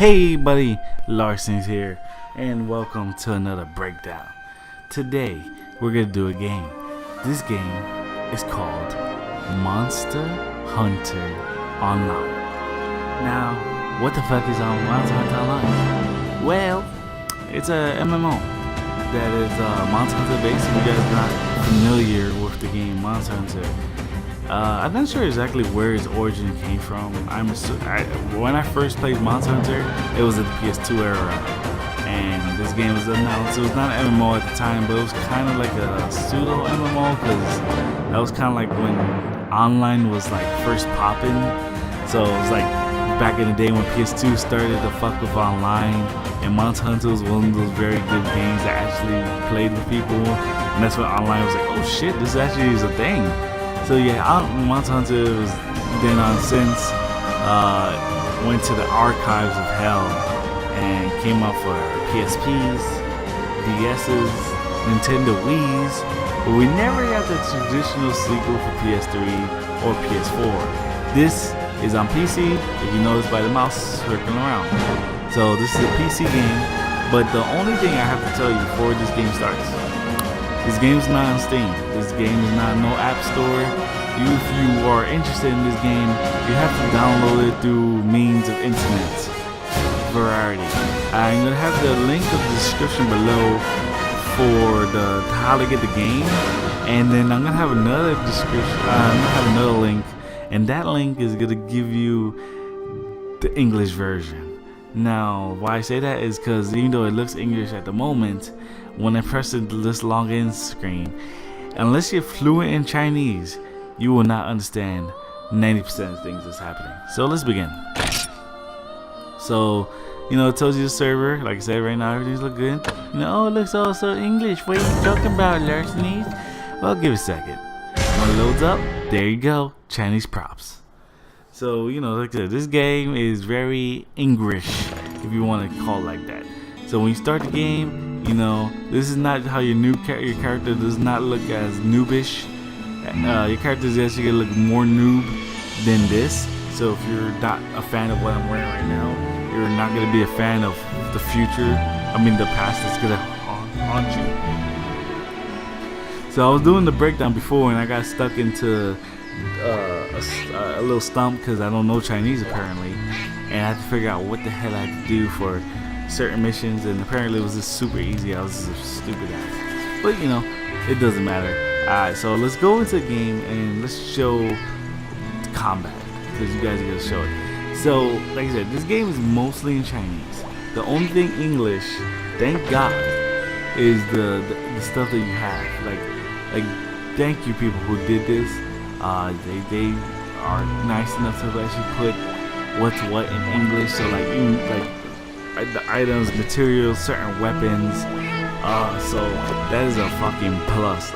Hey buddy, Larcenies here, and welcome to another breakdown. Today, we're gonna do a game. This game is called Monster Hunter Online. Now, what the fuck is on Monster Hunter Online? Well, it's a MMO that is Monster Hunter based. If you guys are not familiar with the game Monster Hunter, I'm not sure exactly where its origin came from. When I first played Monster Hunter, it was at the PS2 era, and this game was announced. It was not an MMO at the time, but it was kind of like a pseudo MMO because that was kind of like when online was like first popping. So it was like back in the day when PS2 started to fuck with online, and Monster Hunter was one of those very good games that actually played with people, and that's when online was like, oh shit, this actually is a thing. So yeah, Monster Hunter was then on since went to the archives of hell and came out for PSPs, DS's, Nintendo Wii's, but we never got the traditional sequel for PS3 or PS4. This is on PC, if you notice by the mouse circling around. So this is a PC game, but the only thing I have to tell you before this game starts, this game is not on Steam. This game is not no app store. If you are interested in this game, you have to download it through means of internet variety. I'm gonna have the link of the description below for the how to get the game, and then I'm gonna have another description. I'm gonna have another link, and that link is gonna give you the English version. Now, why I say that is because even though it looks English at the moment, when I press this login screen, unless you're fluent in Chinese, you will not understand 90% of things that's happening. So let's begin. So, it tells you the server. Like I said, right now everything's look good. Oh, it looks all so English. What are you talking about, Larcenies? Well, give it a second. When it loads up, there you go, Chinese props. So, like I said, this game is very English, if you want to call it like that. So when you start the game, this is not how your character does not look as noobish. Your character is actually gonna look more noob than this. So if you're not a fan of what I'm wearing right now, you're not gonna be a fan of the future. The past is gonna haunt you. So I was doing the breakdown before, and I got stuck into a little stump because I don't know Chinese apparently, and I had to figure out what the hell I had to do for certain missions, and apparently it was just super easy. I was just a stupid ass, but it doesn't matter. Alright, so let's go into the game and let's show combat, because you guys are gonna show it. So like I said, this game is mostly in Chinese. The only thing English, thank God, is the stuff that you have. Like thank you people who did this. They are nice enough to actually put what's what in English. So like the items, materials, certain weapons. So that is a fucking plus.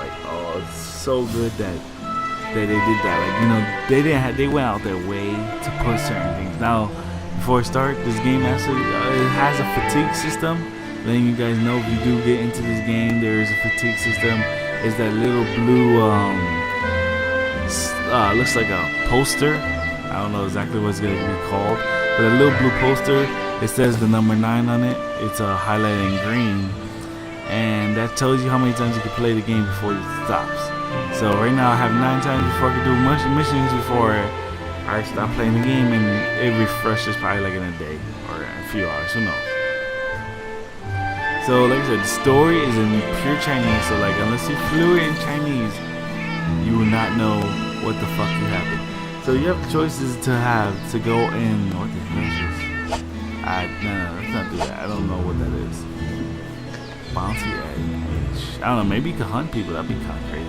It's so good that they did that. They went out their way to put certain things. Now, before I start, this game actually it has a fatigue system. Letting you guys know, if you do get into this game, there is a fatigue system. It's that little blue looks like a poster. I don't know exactly what it's gonna be called, but a little blue poster. It says the number 9 on it. It's highlighted in green, and that tells you how many times you can play the game before it stops. So right now I have 9 times before I can do missions before I stop playing the game, and it refreshes probably like in a day or a few hours, who knows. So like I said, the story is in pure Chinese, so unless you're fluent in Chinese, you will not know what the fuck you happen. So you have choices to go in. What the hell is this? No, let's not do that. I don't know what that is. Bouncy edge. I don't know, maybe you could hunt people. That'd be kind of crazy.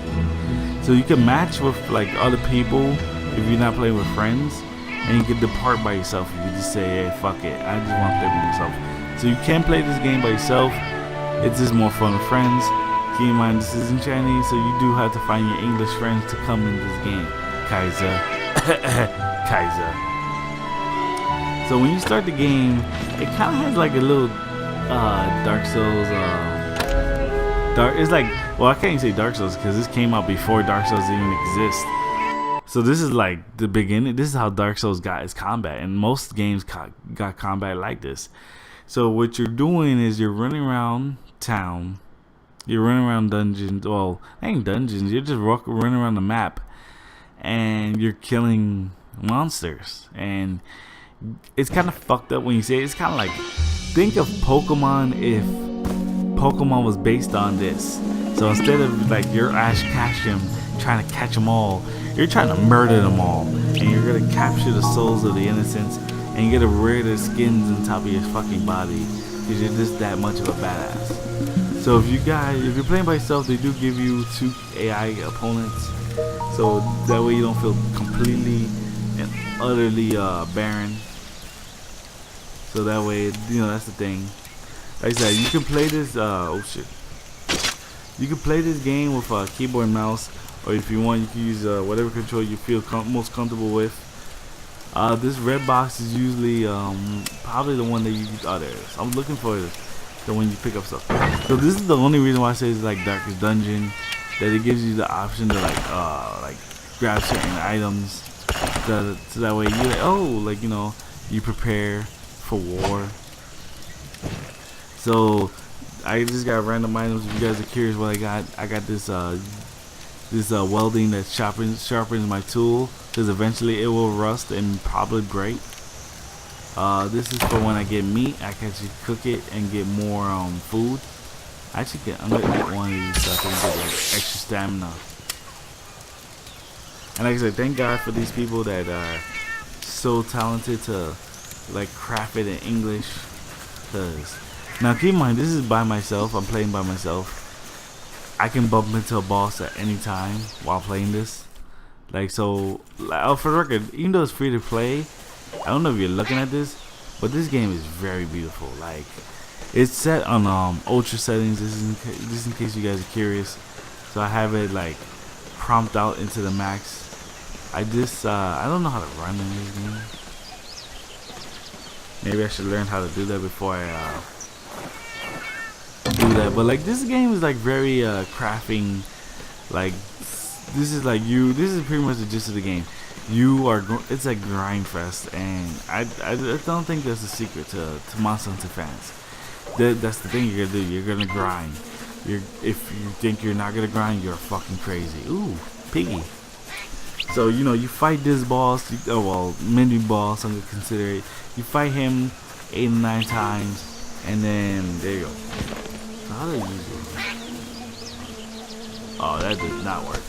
So you can match with other people if you're not playing with friends, and you can depart by yourself. You can just say, hey, fuck it, I just want to play by myself. So you can play this game by yourself. It's just more fun with friends. Keep in mind, this is in Chinese, so you do have to find your English friends to come in this game. Kaiser. Kaiser. So when you start the game, it kind of has like a little Dark Souls. It's like, well, I can't even say Dark Souls because this came out before Dark Souls even exist. So this is like the beginning. This is how Dark Souls got its combat, and most games got combat like this. So what you're doing is you're running around town, you're running around dungeons. Well, ain't dungeons. You're just running around the map, and you're killing monsters. And it's kind of fucked up when you say it. It's kind of like, think of Pokemon if Pokemon was based on this. So instead of like your Ash Ketchum trying to catch them all, you're trying to murder them all, and you're gonna capture the souls of the innocents, and you're gonna wear their skins on top of your fucking body because you're just that much of a badass. So if you're playing by yourself, they do give you 2 AI opponents, so that way you don't feel completely and utterly barren. So that way, that's the thing. Like I said, you can play this. You can play this game with a keyboard and mouse, or if you want, you can use whatever control you feel most comfortable with. This red box is usually probably the one that you use others. I'm looking for the one you pick up stuff. So this is the only reason why I say it's like Darkest Dungeon, that it gives you the option to like grab certain items, so that way you prepare for war. So I just got random items. If you guys are curious what I got this welding that sharpens my tool, because eventually it will rust and probably break. This is for when I get meat. I can actually cook it and get more food. I'm gonna get one of these so I can get like extra stamina. And like I said, thank God for these people that are so talented to like craft it in English. Cause now keep in mind, this is by myself. I'm playing by myself. I can bump into a boss at any time while playing this. For the record, even though it's free to play, I don't know if you're looking at this, but this game is very beautiful. Like, it's set on ultra settings. This is in case you guys are curious. So I have it like prompt out into the max. I don't know how to run in this game. Maybe I should learn how to do that before I do that. But like, this game is like very crafting. Like, this is pretty much the gist of the game. It's a grind fest, and I don't think that's a secret to Monster Hunter fans. That's the thing you're gonna do. You're gonna grind. If you think you're not gonna grind, you're fucking crazy. Ooh, piggy. So you fight this boss. Mini boss, I'm gonna consider it. You fight him 8 or 9 times, and then there you go. So how do I use it? Oh, that does not work.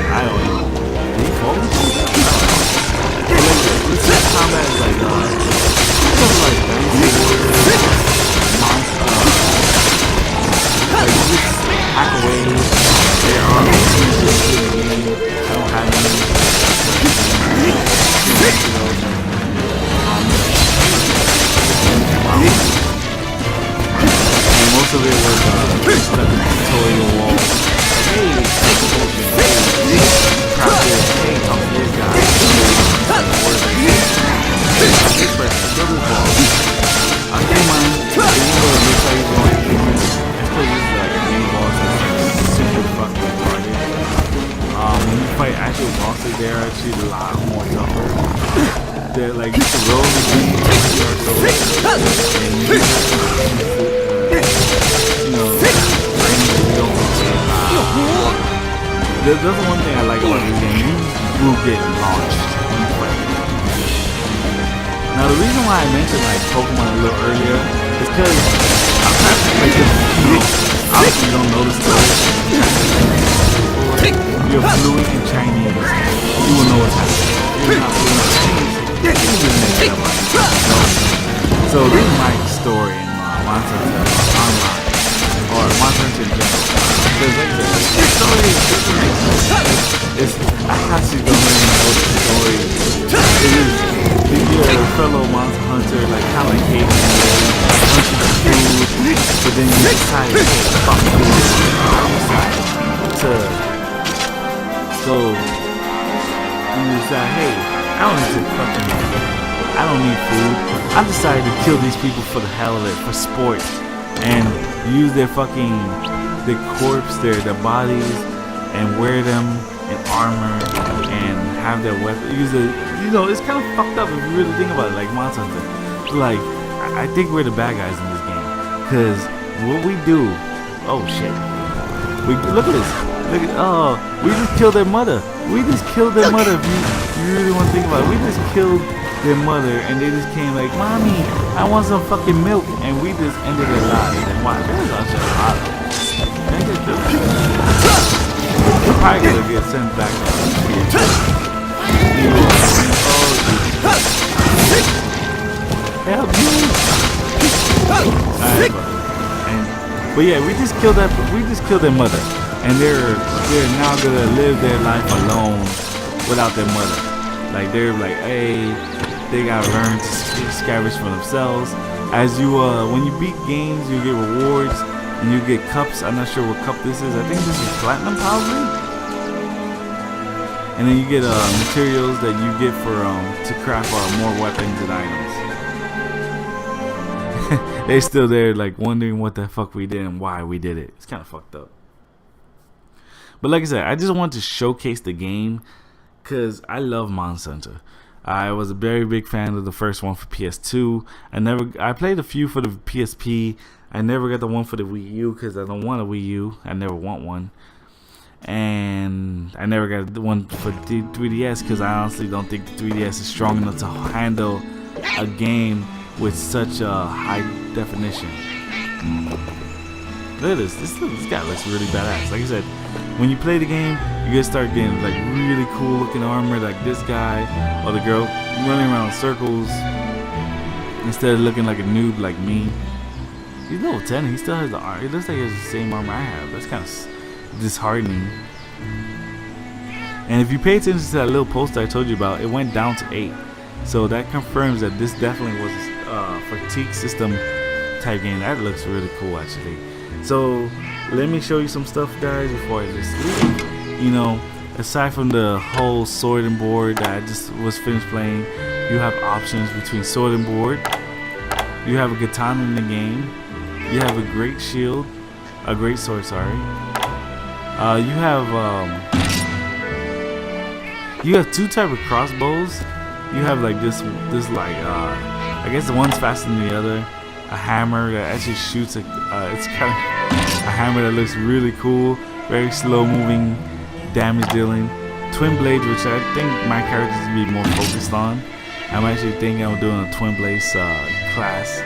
I don't know. Did he fall? This combat is like you just hack away. There are I don't have any. And most of it was stuck in the tutorial wall. Hey, crap this. Hey, talk to this guy. This person, kill this ball. I don't mind. Even though it looks like he's going to kill me, I still use like a mini boss that's like super fucking retarded. When you fight actual bosses, they're actually a lot more tougher. They're like, the road is being there's one thing I like about this game. You will get launched when you fight. Now the reason why I mentioned like Pokemon a little earlier is because I'm trying to make this, obviously you don't know the story. If you're fluent in Chinese, you will know what's happening. If you're not fluent in Chinese, you can just make it up. So this is my story in Monster Hunter Online, or Monster Hunter in general. Because like this story is I actually don't really know what the story is. It is you're a fellow Monster Hunter, like kind of like hating hunting for food, but then you decide to fuck food. You decide, hey, I don't need to fucking I don't need food. I decided to kill these people for the hell of it, for sport. and use their corpse, their bodies, and wear them in armor and have their weapon. It's kind of fucked up if you really think about it, like Monster Hunter. Like, I think we're the bad guys in this game, cause what we do. Oh shit! Look at this. We just killed their mother. If you really want to think about it, we just killed their mother, and they just came like, "Mommy, I want some fucking milk," and we just ended their lives. And why? There's actually a lot of them. We're probably gonna get sent back here. Help me! But yeah, we just killed their mother, and they're now gonna live their life alone without their mother. Like they're like, hey, they gotta learn to scavenge for themselves. As you when you beat games, you get rewards and you get cups. I'm not sure what cup this is. I think this is platinum probably. And then you get materials that you get for to craft more weapons and items. They're still there, like wondering what the fuck we did and why we did it. It's kind of fucked up. But like I said, I just wanted to showcase the game because I love Monster Hunter. I was a very big fan of the first one for PS2. I played a few for the PSP. I never got the one for the Wii U because I don't want a Wii U. I never want one. And I never got the one for the 3DS because I honestly don't think the 3DS is strong enough to handle a game with such a high definition. Look at this. This guy looks really badass. Like I said, when you play the game, you're gonna start getting like really cool looking armor, like this guy or the girl running around in circles instead of looking like a noob like me. He's level 10. He still has the armor. It looks like he has the same armor I have. That's kind of disheartening. And if you pay attention to that little poster I told you about, it went down to 8. So that confirms that this definitely was a fatigue system type game. That looks really cool actually. So let me show you some stuff, guys, before I just leave. Aside from the whole sword and board that I just was finished playing, you have options between sword and board. You have a katana in the game. You have a great shield, a great sword, sorry. You have 2 type of crossbows. You have like this like I guess the one's faster than the other. A hammer that actually shoots it's kind of a hammer that looks really cool, very slow moving, damage dealing. Twin blades, which I think my character is gonna be more focused on. I'm actually thinking I'm doing a twin blades class.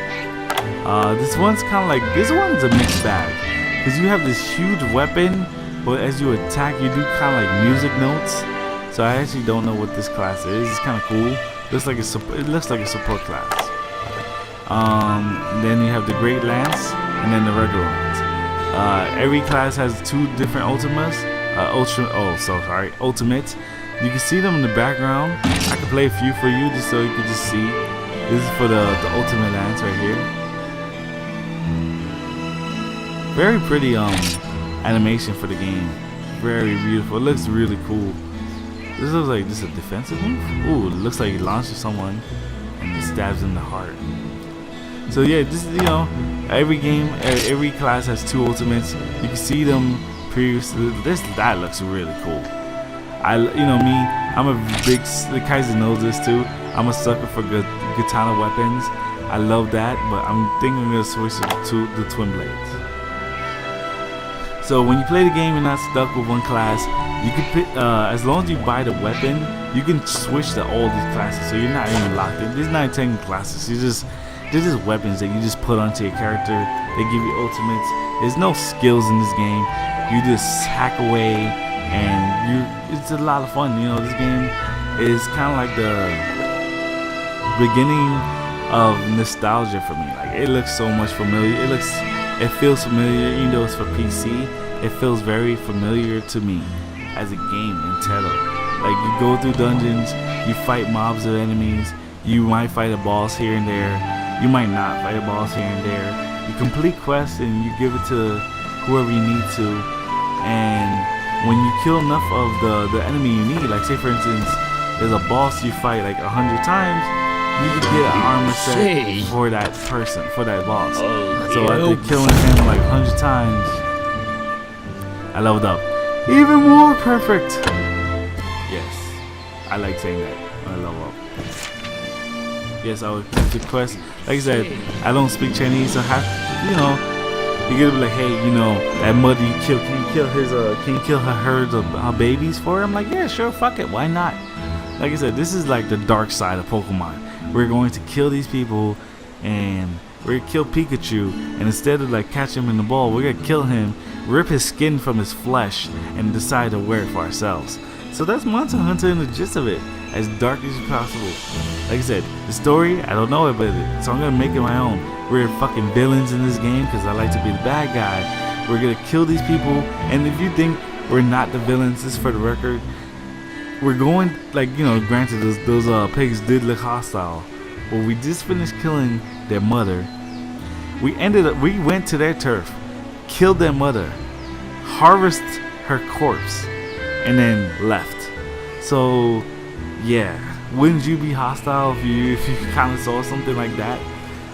This one's kind of like, this one's a mixed bag because you have this huge weapon, but as you attack, you do kind of like music notes. So I actually don't know what this class is. It's kind of cool. It looks like a support class. Then you have the Great Lance and then the regular ones. Every class has 2 different ultimates. Ultimates. You can see them in the background. I can play a few for you just so you can just see. This is for the ultimate lance right here. Very pretty animation for the game. Very beautiful. It looks really cool. This looks like just a defensive move. Ooh, it looks like he launches someone and it stabs in the heart. So yeah, this every class has 2 ultimates. You can see them previously. That looks really cool. I'm a big. The Kaiser knows this too. I'm a sucker for katana weapons. I love that, but I'm thinking I'm gonna switch to the twin blades. So when you play the game, you're not stuck with one class. You can pick, as long as you buy the weapon, you can switch to all these classes. So you're not even locked in. There's not 10 classes. They're just weapons that you just put onto your character. They give you ultimates. There's no skills in this game. You just hack away, and it's a lot of fun. This game is kind of like the beginning of nostalgia for me. Like, it looks so much familiar. It feels familiar, even though it's for PC. It feels very familiar to me as a game in total. Like, you go through dungeons, you fight mobs of enemies, you might fight a boss here and there, you might not fight a boss here and there. You complete quests and you give it to whoever you need to, and when you kill enough of the enemy you need, like say for instance, there's a boss you fight like 100 times, you could get an armor set for that person, for that boss. So after killing him like 100 times, I leveled up. Even more perfect. Yes, I like saying that when I level up. Yes, I would complete the quest. Like I said, I don't speak Chinese, so you gotta be like, hey, that mother you killed, can you kill her herds of babies for her? I'm like, yeah, sure, fuck it, why not? Like I said, this is like the dark side of Pokemon. We're going to kill these people, and we're gonna kill Pikachu, and instead of like catch him in the ball, we're gonna kill him, rip his skin from his flesh, and decide to wear it for ourselves. So that's Monster Hunter in the gist of it, as dark as possible. Like I said, the story, I don't know it, so I'm gonna make it my own. We're fucking villains in this game because I like to be the bad guy. We're gonna kill these people, and if you think we're not the villains, this is for the record. We're going, like, granted those pigs did look hostile, but we just finished killing their mother. We went to their turf, killed their mother, harvest her corpse, and then left. So yeah, wouldn't you be hostile if you kind of saw something like that?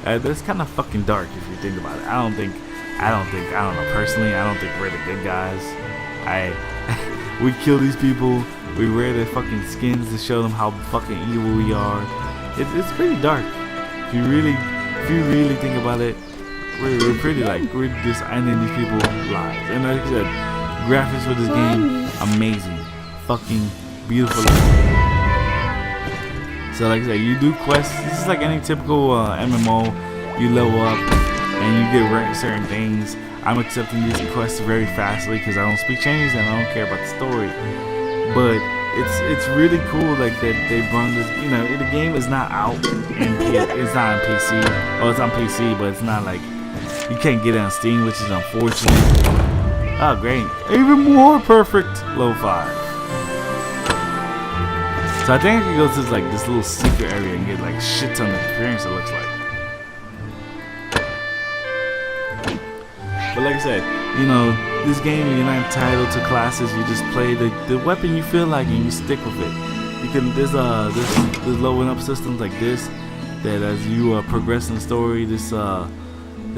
That's kind of fucking dark if you think about it. I don't know, personally, I don't think we're the good guys. We kill these people, we wear their fucking skins to show them how fucking evil we are. It's pretty dark. If you really think about it, we're pretty we're just ending these people's lives. And like I said, graphics for this game, amazing. Fucking beautiful. So like I said, you do quests. This is like any typical MMO. You level up and you get certain things. I'm accepting these quests very fastly because I don't speak Chinese and I don't care about the story. But it's really cool like that they brought this. The game is not out and it's not on PC. Oh, it's on PC, but it's not like you can't get it on Steam, which is unfortunate. Oh, great! Even more perfect. Low 5. So I think I can go to like this little secret area and get like shit ton of experience. It looks like. But like I said, this game, you're not entitled to classes. You just play the weapon you feel like and you stick with it. You can there's leveling up systems like this that as you progress in the story, this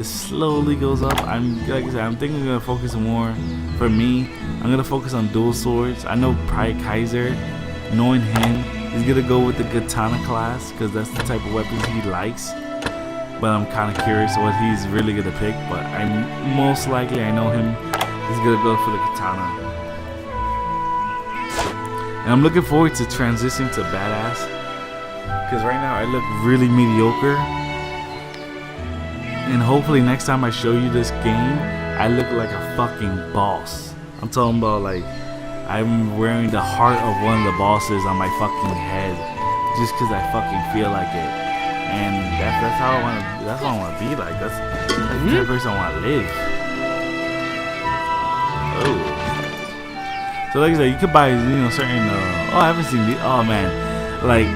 slowly goes up. Like I said, I'm thinking I'm gonna focus more. For me, I'm gonna focus on dual swords. I know Pride Kaiser, knowing him, he's gonna go with the katana class because that's the type of weapons he likes. But I'm kind of curious what he's really gonna pick. But I know him. He's gonna go for the katana. And I'm looking forward to transitioning to badass. Because right now I look really mediocre. And hopefully next time I show you this game, I look like a fucking boss. I'm talking about like I'm wearing the heart of one of the bosses on my fucking head. Just because I fucking feel like it. And that's how I want to. That's what I want to be like. That's the kind of person I want to live. Oh. So like I said, you could buy certain. I haven't seen these. Oh man, like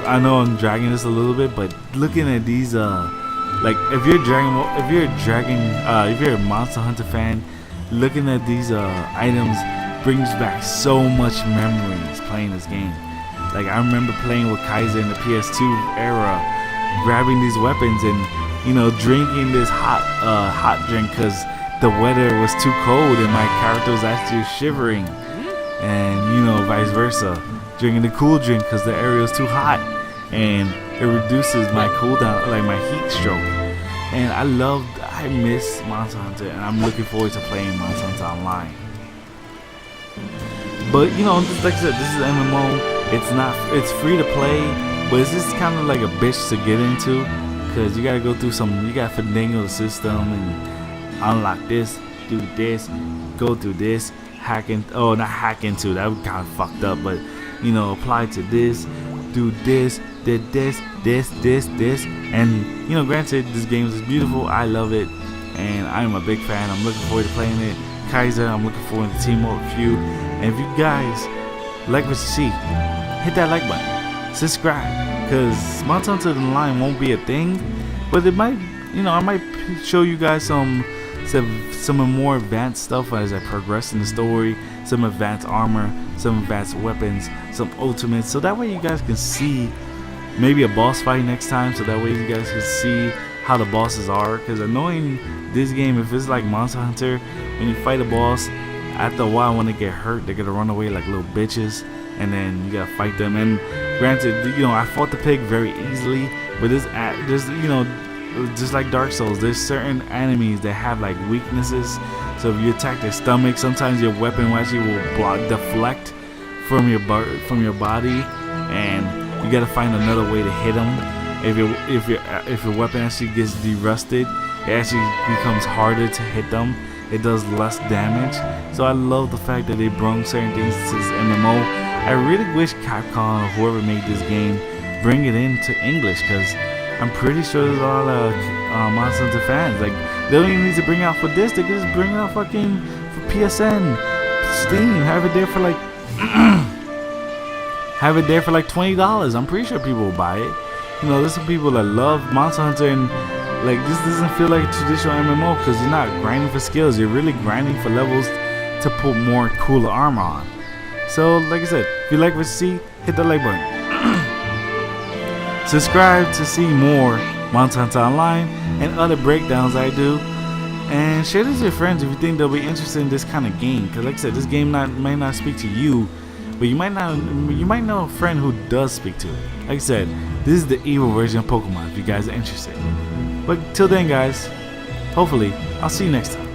I know I'm dragging this a little bit, but looking at these like if you're a Monster Hunter fan, looking at these items brings back so much memories playing this game. Like I remember playing with Kaiser in the PS2 era. Grabbing these weapons and drinking this hot drink because the weather was too cold and my character was actually shivering, and vice versa, drinking the cool drink because the area was too hot and it reduces my cooldown, like my heat stroke. And I miss Monster Hunter and I'm looking forward to playing Monster Hunter online. But just like I said, this is MMO. It's free to play. But it's just kind of like a bitch to get into because you gotta go through you gotta finagle the system and unlock this, do this, go through this, not hack into, that would kind of fucked up, but apply to this, do this, did this, and granted, this game is beautiful, I love it, and I'm a big fan. I'm looking forward to playing it. Kaiser, I'm looking forward to team up with you, and if you guys like what you see, hit that like button. Subscribe, because Monster Hunter Online won't be a thing, but it might, I might show you guys some more advanced stuff as I progress in the story, some advanced armor, some advanced weapons, some ultimates, so that way you guys can see maybe a boss fight next time, so that way you guys can see how the bosses are. Because annoying this game, if it's like Monster Hunter, when you fight a boss, after a while when they get hurt, they're gonna run away like little bitches, and then you gotta fight them. And granted, you know, I fought the pig very easily, but there's you know, just like Dark Souls, there's certain enemies that have like weaknesses. So if you attack their stomach, sometimes your weapon actually will deflect from your body, and you gotta find another way to hit them. If your weapon actually gets derusted, it actually becomes harder to hit them. It does less damage. So I love the fact that they brought certain things to this MMO. I really wish Capcom or whoever made this game bring it into English, because I'm pretty sure there's a lot of Monster Hunter fans. Like, they don't even need to bring it out for this. They can just bring it out fucking for PSN, Steam, have it there for like have it there for like $20. I'm pretty sure people will buy it. You know, there's some people that love Monster Hunter, and like, this doesn't feel like a traditional MMO because you're not grinding for skills. You're really grinding for levels to put more cooler armor on. So, like I said, if you like what you see, hit the like button. Subscribe to see more Monster Hunter Online and other breakdowns I do. And share this with your friends if you think they'll be interested in this kind of game. Because like I said, this game might not speak to you, but you might know a friend who does speak to it. Like I said, this is the evil version of Pokemon if you guys are interested. But till then, guys, hopefully I'll see you next time.